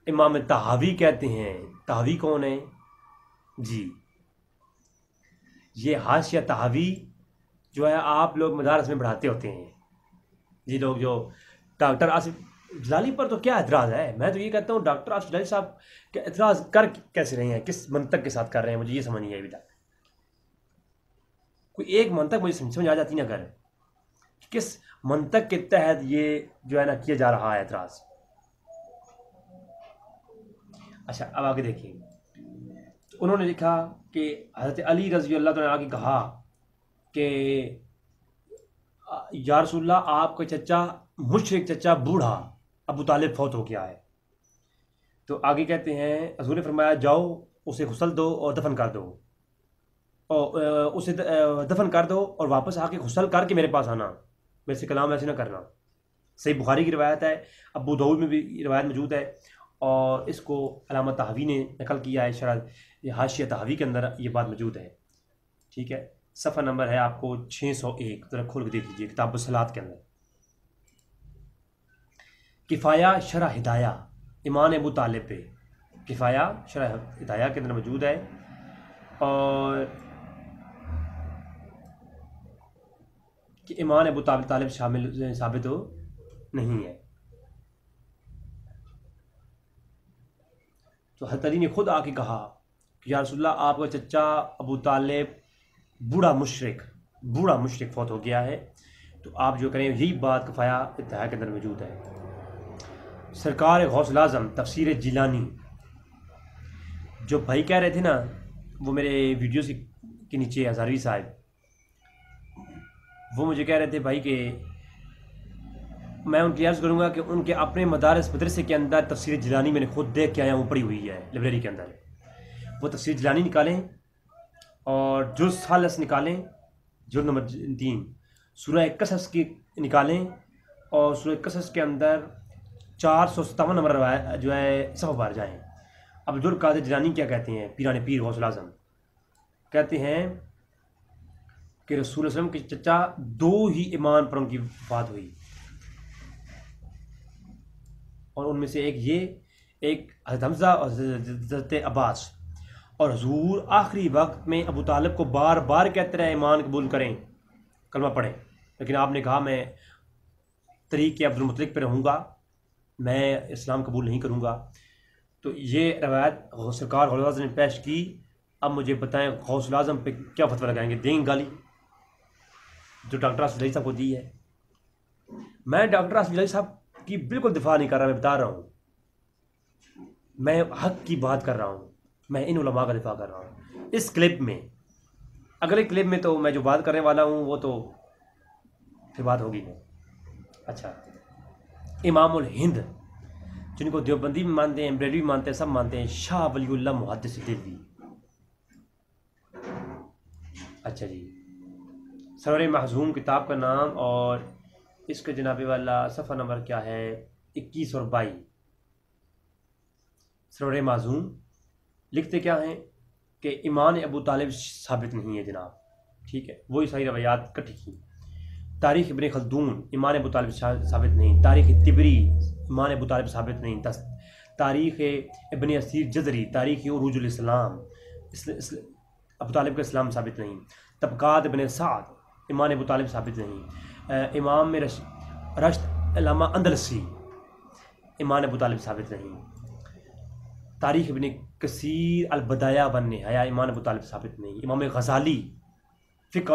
इमाम तहावी कहते हैं, तहावी कौन है जी? ये हाशिया तहावी जो है आप लोग मदारस में पढ़ाते होते हैं जी। लोग जो डॉक्टर आसिफ जलाली पर तो क्या एतराज़ है? मैं तो ये कहता हूँ डॉक्टर आसिफ जलाली साहब के एतराज़ कर कैसे रहे हैं, किस मंतक के साथ कर रहे हैं, मुझे ये समझ नहीं आई अभी तक। कोई एक मंतक मुझे समझ आ जाती ना कर, किस मंतक के तहत ये जो है ना किया जा रहा है एतराज़। अच्छा, अब आगे देखिए, तो उन्होंने लिखा कि हज़रत अली रज़ी अल्लाह तआला ने आगे कहा कि या रसूलल्लाह, आपका चचा मुशरिक चचा बूढ़ा अबू तालिब फौत हो गया है। तो आगे कहते हैं हज़ूर ने फरमाया, जाओ उसे गुस्ल दो और दफन कर दो, और उसे दफन कर दो और वापस आके गुस्ल करके मेरे पास आना, मेरे से कलाम ऐसे ना करना। सही बुखारी की रिवायत है, अबू दाऊद में भी रिवायत मौजूद है, और इसको अलामा तहावी ने नकल किया है। शरह हाशिया तहावी के अंदर ये बात मौजूद है। ठीक है, सफ़ा नंबर है आपको 601, ज़रा खोल के देख लीजिए किताब सलात के अंदर। किफ़ाया शरह हिदाया ईमान अबू तालिब पे, किफ़ाया शरह हिदाया के अंदर मौजूद है। और कि ईमान अबू तालिब शामिल साबित हो नहीं है। तो हज़रत अली ने खुद आके कहा कि या रसूलल्लाह, आपका चचा अबू तालिब बूढ़ा मुशरिक फौत हो गया है, तो आप जो करें, यही बात किफ़ाया हिदाया के अंदर मौजूद है। सरकार गौसुल आज़म तफसीर जिलानी, जो भाई कह रहे थे ना, वो मेरे वीडियो के नीचे हज़ारवी साहब, वो मुझे कह रहे थे भाई कि मैं उनकी अर्ज़ करूँगा कि उनके अपने मदरसे के अंदर तफसीर जिलानी मैंने खुद देख के आया हूँ, पड़ी हुई है लाइब्रेरी के अंदर। वो तफसीर जिलानी निकालें और जुज़ सालस निकालें, जुज़ नंबर 3 सूरह कसस की निकालें, और सूरह कसस के अंदर 457 नंबर जो है सफ़ा पर जाएँ। अब्दुल कादिर जिलानी क्या कहते हैं, पीराने पीर गौसुल आज़म, कहते हैं कि रसूल सल्लल्लाहु अलैहि वसल्लम के चचा 2 ही ईमान पर उनकी वफ़ात हुई, और उनमें से एक ये, एक हज़रत हमज़ा और हज़रत अब्बास। और हुज़ूर आखिरी वक्त में अबू तालिब को बार बार कहते रहे ईमान कबूल करें, कलमा पढ़ें, लेकिन आपने कहा मैं तरीक़े अब्दुल मुत्तलिब पे रहूँगा, मैं इस्लाम कबूल नहीं करूँगा। तो ये रवायत सरकार गौसुल आज़म ने पेश की। अब मुझे बताएं गौसुल आज़म पे क्या फतवा लगाएंगे, देंगे गाली जो डॉक्टर आसिफ जलाली साहब को दी है। मैं डॉक्टर आसिफ जलाली साहब की बिल्कुल दिफा नहीं कर रहा, मैं बता रहा हूँ, मैं हक़ की बात कर रहा हूँ, मैं इन उलमा का दिफा कर रहा हूँ। इस क्लिप में, अगले क्लिप में तो मैं जो बात करने वाला हूँ वो तो फिर बात होगी नहीं। अच्छा, इमामुल हिंद, जिनको देवबंदी भी मानते हैं, बरेलवी मानते हैं, सब मानते हैं, शाह वलीउल्लाह मुहद्दिस दिल्ली। अच्छा जी, सरवर महज़ूम किताब का नाम, और इसके जनाबे वाला सफ़ा नंबर क्या है, 21 और 22। सरवर महज़ूम लिखते क्या हैं कि ईमान अबू तालिब साबित नहीं है जनाब। ठीक है, वही सारी रवायात इकट्ठी की। तारीख इब्न खल्दून इमाम अबू तालिब साबित नहीं। तारीख तिबरी इमाम अबू तालिब साबित नहीं। तारीख इब्न असीर जजरी, तारीख उरूजुल इस्लाम अबू तालिब का इस्लाम साबित नहीं। तबकात इब्न साद इमाम अबू तालिब साबित नहीं। इमाम रश्द अल्लामा अंदलसी इमाम अबू तालिब साबित नहीं। तारीख इब्न कसीर अल बदाया वन निहाया इमाम अबू तालिब साबित नहीं। इमाम गज़ाली फ़िक़्ह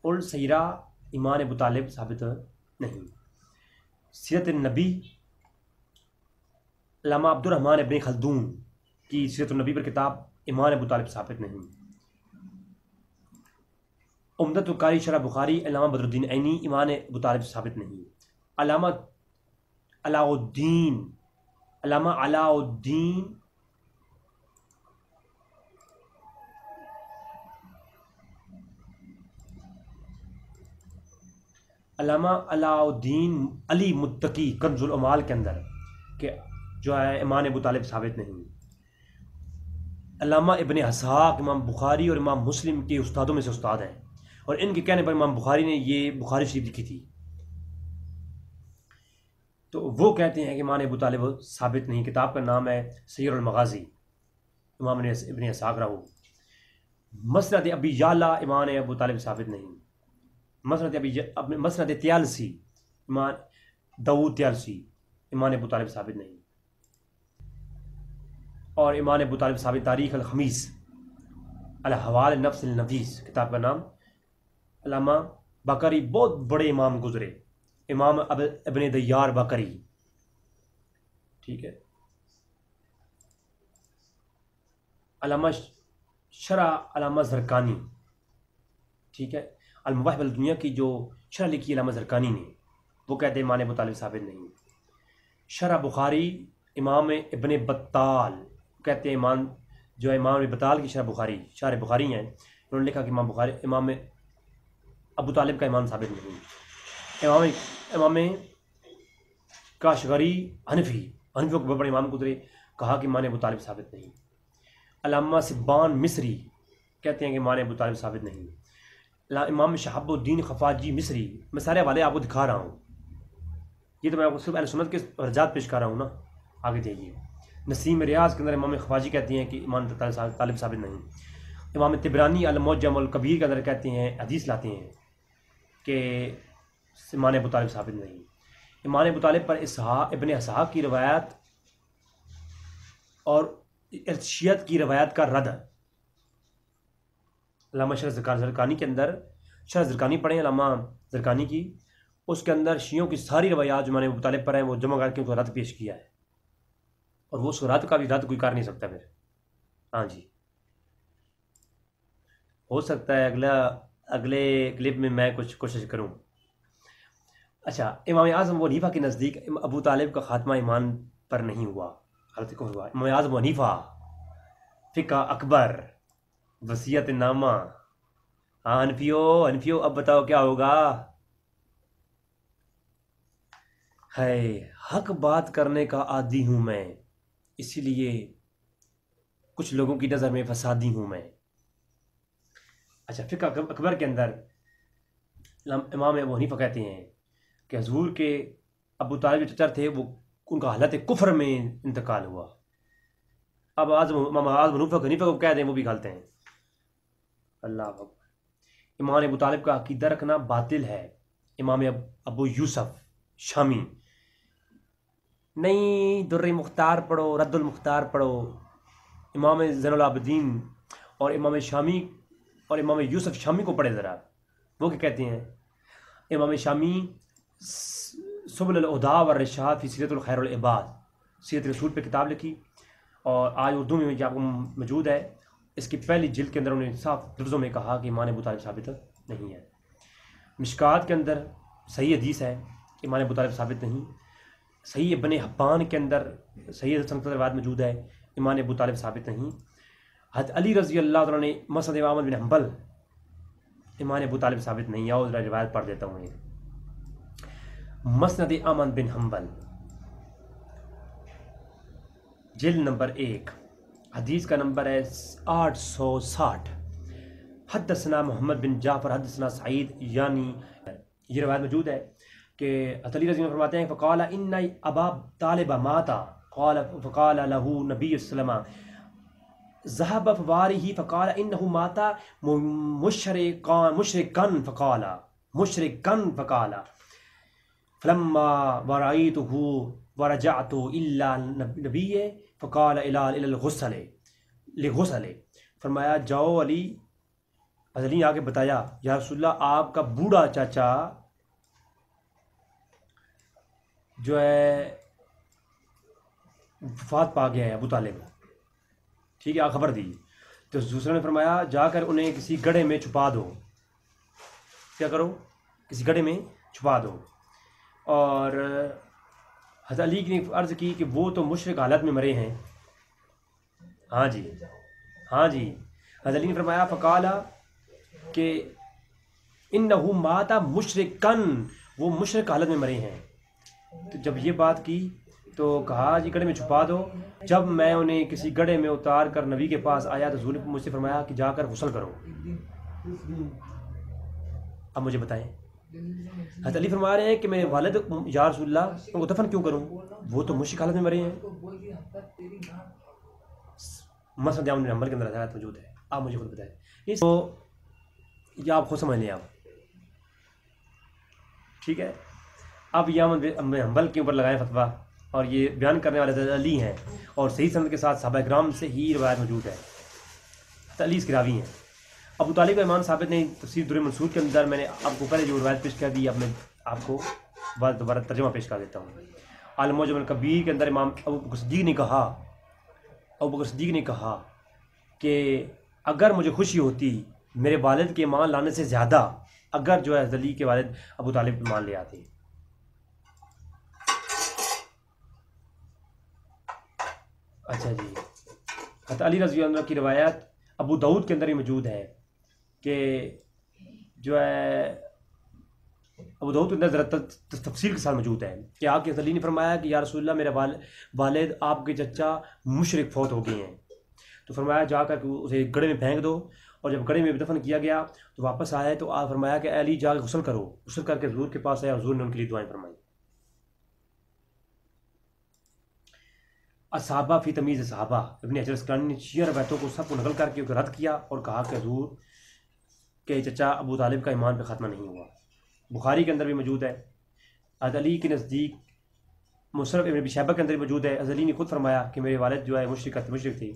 उल सैरा इमाम अबू तालिब साबित नहीं। सीरत नबी अल्लामा अब्दुर्रहमान इब्न खल्दून की सीरत नबी पर किताब इमाम अबू तालिब साबित नहीं। उम्दतुल कारी शरह बुखारी अल्लामा बदरुद्दीन ऐनी इमाम अबू तालिब साबित नहीं। अल्लामा अलाउद्दीन अली मुत्तकी कंजुल अमाल के अंदर के जो है इमाम अबू तालिब साबित नहीं। अल्लामा इब्न हसाक इमाम बुखारी और इमाम मुस्लिम के उस्तादों में से उस्ताद हैं, और इनके कहने पर इमाम बुखारी ने ये बुखारी शरीफ लिखी थी। तो वो कहते हैं कि इमाम अबू तालिब साबित नहीं। किताब का नाम है सय्यरुल मगाज़ी इमाम इब्न हसाक रहू। मसनद अबी याला इमाम अबू तालिब साबित नहीं। मसनद त्यालसी इमाम दाऊद त्यालसी इमाम अबू तालिब साबित नहीं। और इमाम अबू तालिब साबित तारीख़ अल खमीस अल हवाल नफ्स अल नफीस किताब का नाम। अल्लामा बकरी बहुत बड़े इमाम गुजरे, इमाम इब्न दय्यार बकरी, ठीक है। अल्लामा शरह अल्लामा ज़रकानी, ठीक है। अल-मवाहिब अल-दुनिया की जो शरह लिखी अल्लामा ज़रकानी ने, वो कहते हैं इमाम अबू तालिब साबित नहीं। शरह बुखारी इमाम इब्न बत्ताल कहते हैं इमाम जो है इमाम बत्ताल की शरह बुखारी शार बुखारी हैं, उन्होंने लिखा कि इमाम अबू तालिब का इमाम साबित नहीं। इमाम काशगरी हनफियों के बड़े इमाम गुजरे, कहा कि इमाम अबू तालिब साबित नहीं। अल्लामा सिब्बान मिस्री कहते हैं कि इमाम अबू तालिब साबित नहीं। इमाम शहाबुद्दीन खफाजी मिस्री, मैं सारे हवाले आपको दिखा रहा हूँ, ये तो मैं आपको सिर्फ अहले सुन्नत के अर्जात पेश कर रहा हूँ ना। आगे देखिए, नसीम रियाज के अंदर इमाम खफाजी कहती हैं कि इमाम तालिब साबित नहीं। इमाम तिबरानी अल-मुअज्जम अल-कबीर के अंदर कहते हैं, हदीस लाते हैं कि इमाम अबू तालिब साबित नहीं। इमाम अबू तालिब पर इब्न इसहाक़ की रवायत और शियत की रवायत का रद्द। अल्लामा शरह ज़रकानी के अंदर, शरह ज़रकानी पढ़ें अल्लामा ज़रकानी की, उसके अंदर शियों की सारी रवायात जो इमाम अबू तालिब पर हैं वो जमा करके उनको रद्द पेश किया है, और वो उस रद्द का भी रद्द कोई कर नहीं सकता फिर। हाँ जी, हो सकता है अगले क्लिप में मैं कुछ कोशिश करूँ। अच्छा, इमाम आज़म अबू हनीफ़ा के नज़दीक अबू तालिब का ख़ात्मा ईमान पर नहीं हुआ, गलती को हुआ। इमाम आज़म अबू हनीफ़ा फ़िक़्ह अकबर वसीयत नामा। हाँ हनफियो अब बताओ क्या होगा। है हक बात करने का आदी हूँ मैं, इसीलिए कुछ लोगों की नज़र में फसादी हूँ मैं। अच्छा, फ़िक़्ह अकबर के अंदर इमाम अबू हनीफ़ा कहते हैं कि हज़ूर के अबू तालिब जो चचर थे वो उनका हालत कुफ्र में इंतकाल हुआ। अब इमाम आज़म हनीफ़ा को कह दें वो भी गलत हैं। अल्लाह अकबर। इमाम अबू तालिब का अक़ीदा रखना बातिल है। इमाम अबू यूसुफ शामी, नहीं दुर्र मुख्तार पढ़ो, रद्दुल मुख्तार पढ़ो। इमाम ज़ैनुल आबिदीन और इमाम शामी और इमाम यूसुफ शामी को पढ़े ज़रा, वो क्या कहते हैं। इमाम शामी सुबुल उदा व रिशाद फ़ी सीरतुल खैरुल इबाद, सीरत रसूल पे किताब लिखी, और आज उर्दू में आपको मौजूद है। इसकी पहली जिल्द के अंदर उन्होंने साफ लफ्ज़ों में कहा कि इमाम अबू तालिब साबित नहीं है। मिशकात के अंदर सही हदीस है, इमाम अबू तालिब साबित नहीं। सही इब्न हिब्बान के अंदर सही सनद रिवायत मौजूद है, इमाम अबू तालिब साबित नहीं। हज़रत अली रज़ी अल्लाह तआला ने मसनद इमाम अहमद बिन हंबल, इमाम अबू तालिब साबित नहीं। आओ ज़रा रिवायत पढ़ देता हूँ। मसनद अहमद बिन हंबल जिल्द नंबर 1, हदीस का नंबर है 860। हदसना मोहम्मद बिन जाफ़र हदसना सईद, यानी ये रवायत मौजूद है कि अली रज़ी अल्लाह फरमाते हैं फ़क़ाल इन्ना अबा तालिब माता फ़क़ाल लहू नबी सल्लल्लाहु अलैहि वसल्लम ज़हब फ़वारिही फ़क़ाल इन्नहु माता मुशरिकन फ़क़ाल फ़लम्मा वरअयतुहु वरजअतु इल्ला नबिय्य फ़क़ाल इलल गुस्ल। फरमाया जाओ अली आके बताया या रसूलल्लाह आपका बूढ़ा चाचा जो है वफात पा गया है, अबू तालिब, ठीक है, आप खबर दी। तो दूसरे ने फरमाया जाकर उन्हें किसी गड्ढे में छुपा दो। क्या करो? किसी गड्ढे में छुपा दो। और हज़रत अली ने अर्ज़ की कि वो तो मुशरिक हालत में मरे हैं। हाँ जी, हाँ जी। हज़रत अली ने फरमाया फ़क़ाला कि इन्नहु माता मुशरिकन, वो मुशरिक हालत में मरे हैं। तो जब ये बात की तो कहा जी गड्ढे में छुपा दो। जब मैं उन्हें किसी गड्ढे में उतार कर नबी के पास आया तो हुज़ूर ने मुझसे फरमाया कि जाकर गुस्ल करो। अब मुझे बताएं, हज़रत अली फरमा रहे हैं कि मेरे वालिद या रसूलल्लाह उनको दफन क्यों करूं, वो तो मुश्किल हालत में मरे हैं। मसनद इमाम हंबल के अंदर हदायत मौजूद है, आप मुझे खुद बताएं। तो ये आप खुद समझ लें आप, ठीक है। अब इमाम हंबल के ऊपर लगाएं फतवा, और ये बयान करने वाले हज़रत अली हैं और सही सनद के साथ सहाबा किराम से ही रवायत मौजूद है। हज़रत अली इसके रावी हैं। अबू तालिब का ईमान साबित नहीं, तफसीर दुर्र मंसूर के अंदर मैंने आपको पहले जो रवायत पेश कर दी, अब मैं आपको दोबारा तर्जुमा पेश कर देता हूँ। अल-मुअज्जम कबीर के अंदर इमाम अबू बकर सिद्दीक़ ने कहा कि अगर मुझे खुशी होती मेरे वालिद के ईमान लाने से ज़्यादा अगर जो है अली के वालिद अबू तालिब ईमान ले आते। अच्छा जी, हज़रत अली रज़ी अल्लाह अन्हु की रवायत अबू दाऊद के अंदर ही मौजूद है कि जो है अबू दाऊद के अंदर ज़रा तफसील के साथ मौजूद है कि आके अली ने फरमाया कि या रसूलल्लाह मेरे वालिद आपके चचा मुशरिक फौत हो गए हैं। तो फरमाया जाकर उसे गड्ढे में फेंक दो। और जब गड्ढे में दफन किया गया तो वापस आए तो आप फरमाया कि अली जाकर गुस्ल करो। गुस्ल करके हुज़ूर के पास आया, हुज़ूर ने उनके लिए दुआएं फरमाई। असहाबा फ़ी तमीज़ सहाबा, इब्न हजर अस्क़लानी ने शिया रवायतों को सबको नकल करके उनको रद्द किया और कहा कि हुज़ूर के चचा अबू तालिब का ईमान पे ख़त्मा नहीं हुआ। बुखारी के अंदर भी मौजूद है। हज़रत अली के नज़दीक मुसरफ़ इब्न अबी शैबा के अंदर भी मौजूद है। हज़रत अली ने खुद फरमाया कि मेरे वालिद जो है मुशरिक थे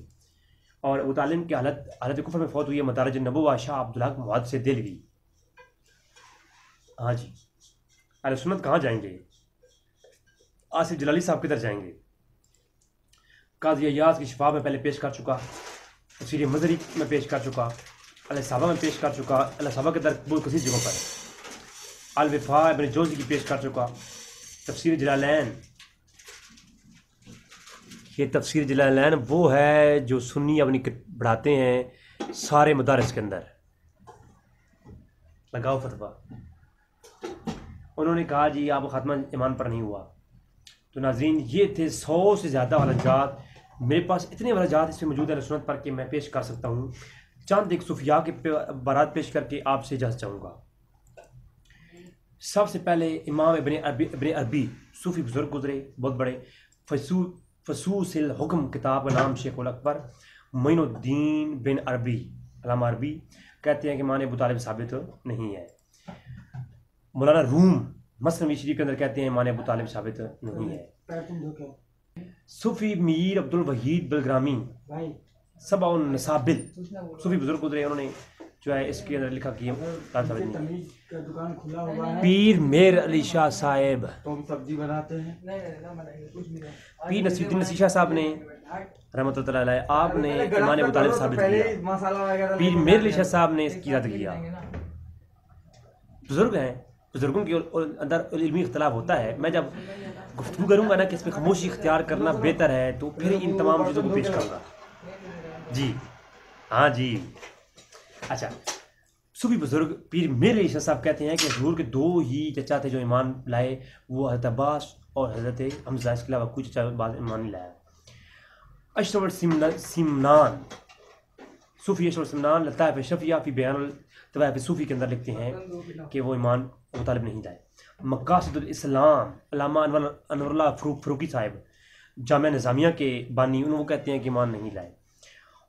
और अबू तालिब की हालत कुफ़र में फौत हुई है। मदारिज नबुव्वा शाह अब्दुल्लाह मुआद से दिलवी। हाँ जी, अहले सुन्नत कहाँ जाएंगे? आसिफ जलाली साहब किधर जाएंगे? काज़ी अय्याज़ की शिफा में पहले पेश कर चुका, तफसीर मज़री में पेश कर चुका, अल-सहाबा में पेश कर चुका, अल-सहाबा के अंदर बहुत कई जगहों पर, अल-वफ़ा इब्न जोज़ी की पेश कर चुका, तफसीर जलालैन। ये तफसीर जलालैन वो है जो सुन्नी अपनी बढ़ाते हैं सारे मदारिस के अंदर। लगाओ फतवा। उन्होंने कहा जी आप ख़त्मा ईमान पर नहीं हुआ। तो नाज़रीन ये थे 100 से ज़्यादा वजहात। मेरे पास इतने वजहात इसमें मौजूद है सुन्नत पर कि मैं पेश कर सकता हूँ। चंद एक सूफिया के बारात पेश करके आपसे इजाज़त चाहूँगा। सबसे पहले इमाम इब्न अरबी सूफ़ी बुज़ुर्ग गुजरे, बहुत बड़े। फसूसिल हुक्म किताब का नाम शेखुल अकबर मोइनुद्दीन बिन अरबी अल्लामा अरबी कहते हैं कि माने अबू तालिब साबित नहीं है। मौलाना रूम मसनवी शरीफ के अंदर कहते हैं माने अबू तालिब साबित नहीं है। सूफी मीर अब्दुल वहीद बिलग्रामी सबउन नसाबिल सूफी बुजुर्ग गुजरे, उन्होंने जो है इसके अंदर लिखा कि पीर मेर अली शाह साहेब सब्जी बनाते हैं। पीर नसीरुद्दीन नसीर शाह साहब ने रहमतुल्लाह अलैह आपने ईमान अबू तालिब साबित किया। पीर मेर अली शाह साहब ने इसकी रद्द किया। बुजुर्ग हैं, बुजुर्गों के अंदर इल्मी इख्तिलाफ होता है। मैं जब गुफ्तगू करूँगा ना कि इसमें खामोशी इख्तियार करना बेहतर है तो फिर इन तमाम चीज़ों को पेश करूँगा। जी हाँ जी। अच्छा, सूफी बुजुर्ग पीर मेर अली शाह साहब कहते हैं कि हुज़ूर के दो ही चचा थे जो ईमान लाए, वो हज़रत अब्बास और हज़रत हमज़ा। इसके अलावा कोई चचा बाद ईमान नहीं लाया। अशरफ सिमनान सूफ़ी अशरफनान लताफ़ शफ़िया फ़ी बयान तवाइफ सूफ़ी के अंदर लिखते हैं कि वो ईमान अबू तालिब नहीं लाए। मक़ासिदुल इस्लाम अल्लामा अनवरुल्लाह फ़रूकी साहिब जामिया निज़ामिया के बानी वो कहते हैं कि ईमान नहीं लाए।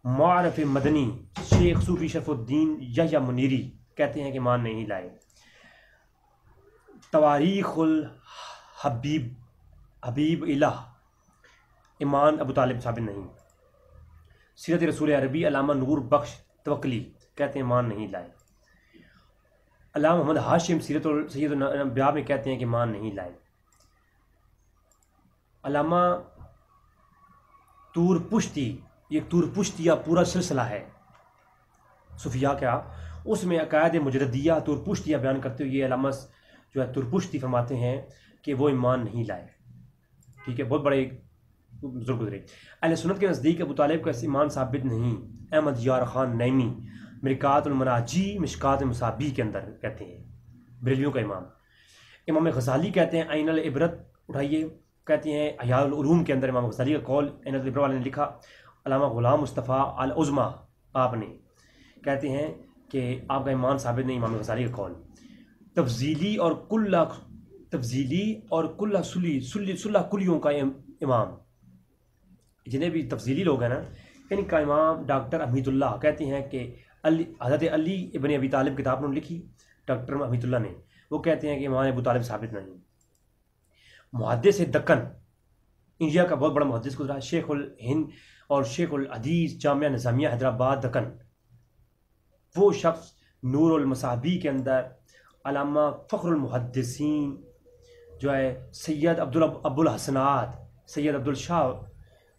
मारिफ़ मदनी शेख सूफ़ी शरफ़ुद्दीन यहया मुनीरी कहते हैं कि ईमान नहीं लाए। तवारीख़ुल हबीब इलाह ईमान अबू तालिब साबित नहीं। सीरत रसूल अरबी अल्लामा नूर बख्श तवक्ली कहते हैं ईमान नहीं लाए। अल्लामा मोहम्मद हाशिम सीरत और सैयद अंबिया में कहते हैं कि ईमान नहीं लाए। अल्लामा तूर पुश्ती, ये तूर पुश्तिया पूरा सिलसिला है सूफिया का, उसमें अकायद मुजद्दिया तूर पुश्तिया बयान करते हुए अल्लामा जो है तूर पुश्ती फरमाते हैं कि वो ईमान नहीं लाए। ठीक है, बहुत बड़े बुजुर्ग गुजरे। अहले सुन्नत के नज़दीक अबू तालिब का ईमान साबित नहीं। अहमद यार ख़ान नईमी मिरकातुल मनाजी मिशकात मुसाबी के अंदर कहते हैं, बरेलियों का इमाम। इमाम गज़ाली कहते हैं ऐनुल इबरत उठाइए, कहते हैं हयाउल उलूम के अंदर इमाम गज़ाली का कौल ऐनुल इबरत वाले ने लिखा। अल्लामा ग़ुलाम मुस्तफ़ा अल उज़्मा आपने कहते हैं कि आपका ईमान साबित नहीं, इमाम गज़ाली का कौल। तफजीली और कुल्ला सुल्ला कुलियों का इमाम, जिन्हें भी तफजीली लोग हैं ना, इनका इमाम डॉक्टर हमीदुल्लाह कहते हैं कि हज़रत अली इब्न अबी तालिब किताब उन्होंने लिखी डॉक्टर हमीदुल्लाह ने, वो कहते हैं कि इमाम अबू तालिब साबित नहीं। मुहद्दिस दक्कन इंडिया का बहुत बड़ा मुहद्दिस गुजरा, शेखुल हिंद और शेखुल हदीस जामिया निज़ामिया हैदराबाद दक्कन, वो शख्स नूरुल मसाबी के अंदर अल्लामा फ़ख्रुल मुहद्दिसीन जो है सैयद अब्दुल हसनात सैयद अब्दुल शाह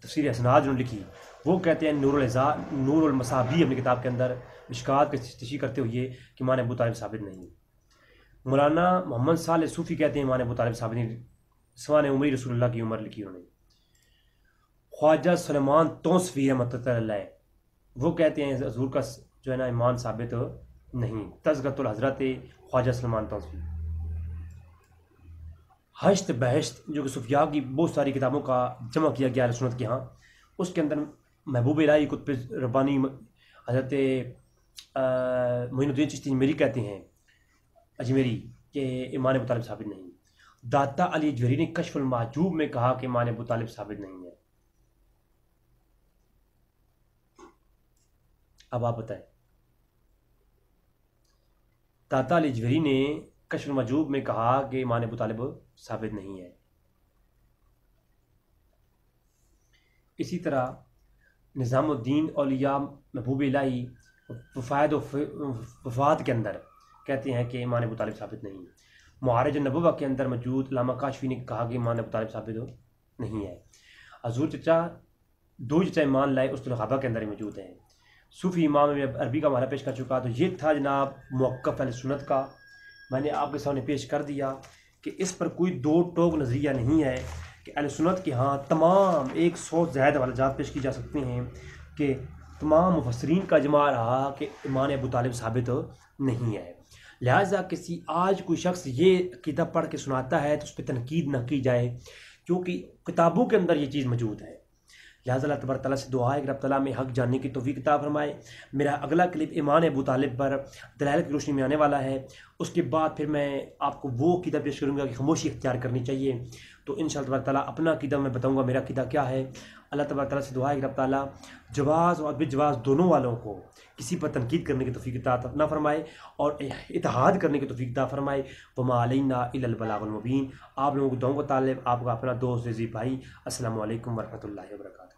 तफसीर हसनात जो लिखी, वो कहते हैं नूरुल मसाबी अपनी किताब के अंदर मिशकात की तशरीह करते हुए कि ईमान अबू तालिब साबित नहीं। मौलाना मोहम्मद साले सूफ़ी कहते हैं ईमान अबू तालिब साबित नहीं, सवान उमरी रसूलुल्लाह की उम्र लिखी उन्होंने। ख्वाजा सुलेमान तौसफ़ी रहमतुल्लाह अलैह वो कहते हैं हज़ूर का जो है ना ईमान साबित नहीं। तज़किरतुल हज़रत ख्वाजा सुलेमान तौसफ़ी। हश्त बहश्त जो कि सूफिया की बहुत सारी किताबों का जमा किया गया है सुन्नत के यहाँ, उसके अंदर महबूब इलाही कुतुब रब्बानी हज़रत मोइनुद्दीन चिश्ती अजमेरी कहते हैं अजमेरी कि ईमान अबू तालिब साबित नहीं। दाता अली जहरी ने कश्फुल महजूब में कहा कि ईमान अबू तालिब साबित नहीं है। अब आप बताएं, दाता अली जहरी ने कश्फुल महजूब में कहा कि ईमान अबू तालिब साबित नहीं है। इसी तरह निज़ामुद्दीन औलिया महबूब इलाही वफ़ाद वफ़ात के अंदर कहते हैं कि ईमान अबू तालिब साबित नहीं। मुआरिज नबुव्वा के अंदर मौजूद अल्लामा काशफी ने कहा कि ईमान अबू तालिब साबित नहीं है। हज़ूर दो चचा ईमान लाए उस ख़ाबा के अंदर ही मौजूद हैं। सूफ़ी इमाम अरबी का हमारा पेश कर चुका, तो ये था जनाब मौक़िफ़ अहले सुन्नत का, मैंने आपके सामने पेश कर दिया कि इस पर कोई दो टोक नज़रिया नहीं है कि अहले सुन्नत के यहाँ तमाम 100 ज़ायद हवालात पेश की जा सकते हैं कि तमाम मुफस्सिरीन का इजमा रहा कि ईमान अबू तालिब साबित नहीं है। लिहाजा किसी आज कोई शख्स ये अक़ीदा पढ़ के सुनाता है तो उस पर तनकीद न की जाए, क्योंकि किताबों के अंदर ये चीज़ मौजूद है। लिहाजा अल्लाह तबारक तआला से दुआ है कि रब तआला में हक़ जानने की तौफ़ीक़ अता फरमाए। मेरा अगला क्लिप ईमान अबू तालिब पर दलाइल की रोशनी में आने वाला है, उसके बाद फिर मैं आपको वो अक़ीदा पेश करूँगा कि खामोशी इख्तियार करनी चाहिए। तो इंशाअल्लाह तबारक तआला अपना अक़ीदा मैं बताऊँगा, मेरा अक़ीदा क्या है। अल्लाह तबारक तआला से दुआ है कि रब तआला जवाज़ और बिजवाज़ दोनों वालों को किसी पर तनकीद करने की तौफ़ीक़ अता ना फरमाए और इत्तेहाद करने की तौफ़ीक़ अता फरमाए। वमा अलैना इल्लल बलागुल मुबीन। आप लोगों को दुआ का तालिब आपका अपना दोस्त रिज़वी भाई। अस्सलामु अलैकुम वरहमतुल्लाहि वबरकातुहू।